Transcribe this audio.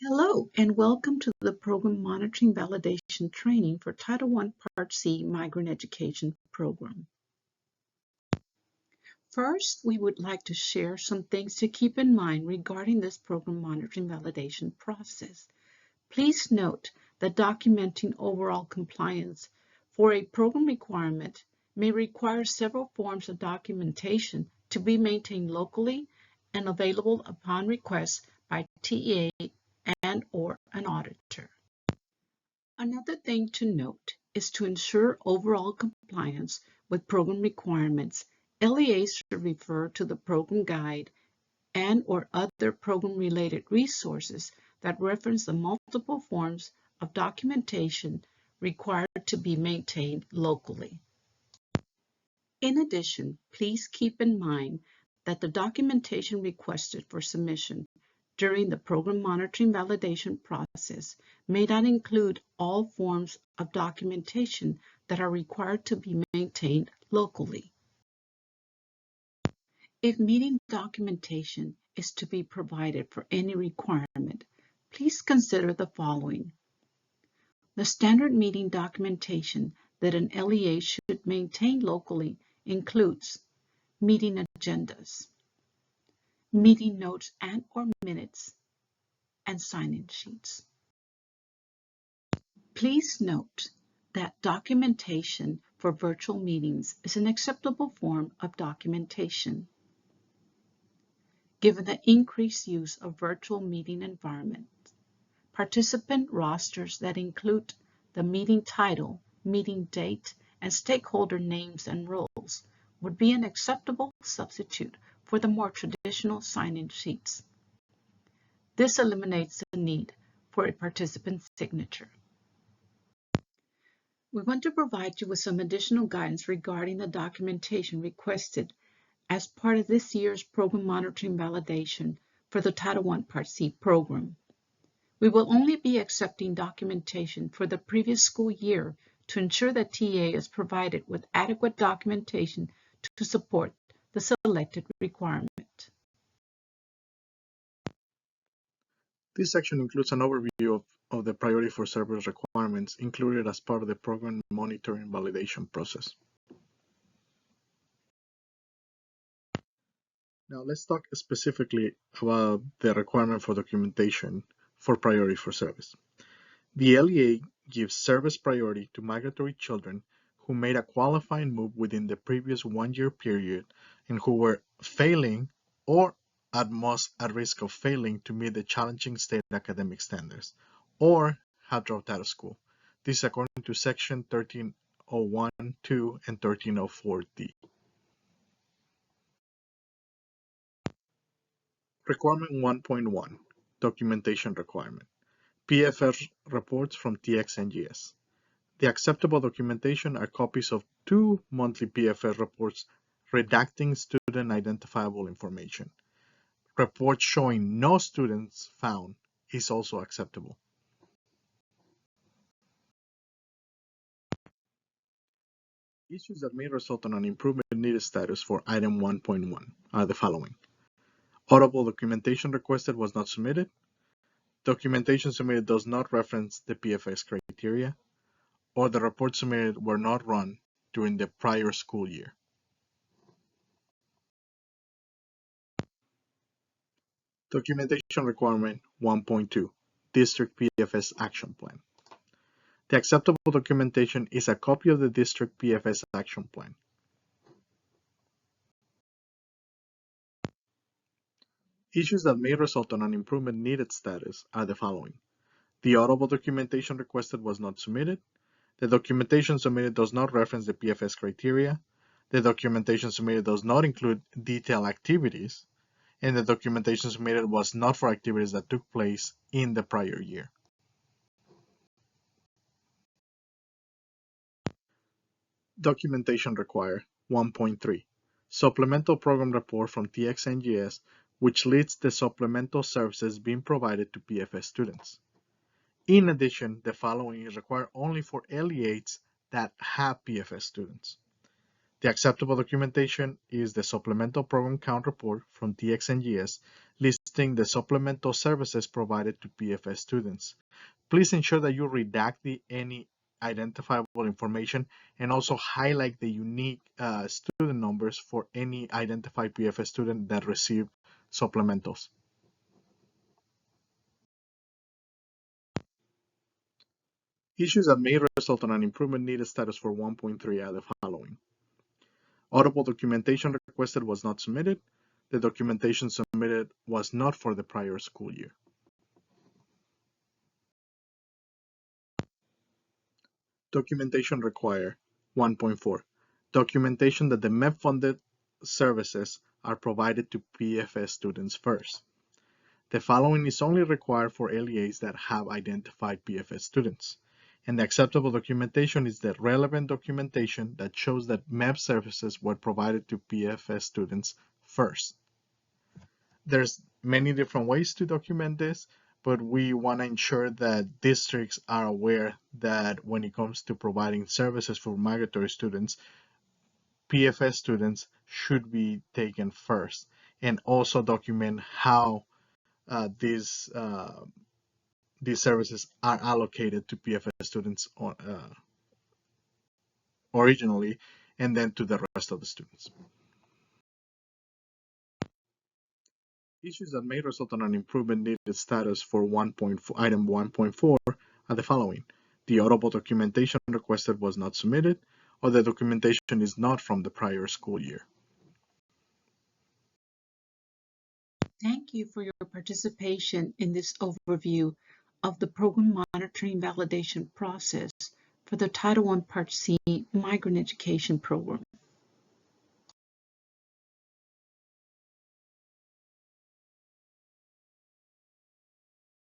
Hello, and welcome to the Program Monitoring Validation Training for Title I Part C Migrant Education Program. First, we would like to share some things to keep in mind regarding this program monitoring validation process. Please note that documenting overall compliance for a program requirement may require several forms of documentation to be maintained locally and available upon request by TEA and/or an auditor. Another thing to note is to ensure overall compliance with program requirements. LEAs should refer to the program guide and/or other program-related resources that reference the multiple forms of documentation required to be maintained locally. In addition, please keep in mind that the documentation requested for submission during the program monitoring validation process may not include all forms of documentation that are required to be maintained locally. If meeting documentation is to be provided for any requirement, please consider the following. The standard meeting documentation that an LEA should maintain locally includes meeting agendas, meeting notes and/or minutes, and sign-in sheets. Please note that documentation for virtual meetings is an acceptable form of documentation. Given the increased use of virtual meeting environments, participant rosters that include the meeting title, meeting date, and stakeholder names and roles would be an acceptable substitute for the more traditional sign-in sheets. This eliminates the need for a participant signature. We want to provide you with some additional guidance regarding the documentation requested as part of this year's program monitoring validation for the Title I Part C program. We will only be accepting documentation for the previous school year to ensure that TA is provided with adequate documentation to support the selected requirement. This section includes an overview of the priority for service requirements included as part of the program monitoring validation process. Now let's talk specifically about the requirement for documentation for priority for service. The LEA gives service priority to migratory children who made a qualifying move within the previous one-year period and who were failing or at most at risk of failing to meet the challenging state academic standards, or have dropped out of school. This is according to Section 1301(2) and 1304(d). Requirement 1.1, Documentation Requirement. PFS reports from TXNGS. The acceptable documentation are copies of 2 monthly PFS reports redacting student identifiable information. Reports showing no students found is also acceptable. Issues that may result in an improvement needed status for item 1.1 are the following. Audible documentation requested was not submitted. Documentation submitted does not reference the PFS criteria, or the reports submitted were not run during the prior school year. Documentation Requirement 1.2, District PFS Action Plan. The acceptable documentation is a copy of the District PFS Action Plan. Issues that may result in an improvement needed status are the following. The audible documentation requested was not submitted. The documentation submitted does not reference the PFS criteria. The documentation submitted does not include detailed activities. And the documentation submitted was not for activities that took place in the prior year. Documentation Required 1.3, Supplemental Program Report from TXNGS, which lists the supplemental services being provided to PFS students. In addition, the following is required only for LEAs that have PFS students. The acceptable documentation is the Supplemental Program Count Report from TXNGS listing listing the supplemental services provided to PFS students. Please ensure that you redact any identifiable information and also highlight the unique student numbers for any identified PFS student that received supplementals. Issues that may result in an improvement needed status for 1.3 are the following. Audible documentation requested was not submitted. The documentation submitted was not for the prior school year. Documentation required. 1.4. Documentation that the MEP-funded services are provided to PFS students first. The following is only required for LEAs that have identified PFS students, and the acceptable documentation is the relevant documentation that shows that MEP services were provided to PFS students first. There's many different ways to document this, but we want to ensure that districts are aware that when it comes to providing services for migratory students, PFS students should be taken first, and also document how these services are allocated to PFS students originally, and then to the rest of the students. Issues that may result in an improvement needed status for item 1.4 are the following. The Audible documentation requested was not submitted, or the documentation is not from the prior school year. Thank you for your participation in this overview of the Program Monitoring Validation process for the Title I Part C Migrant Education Program.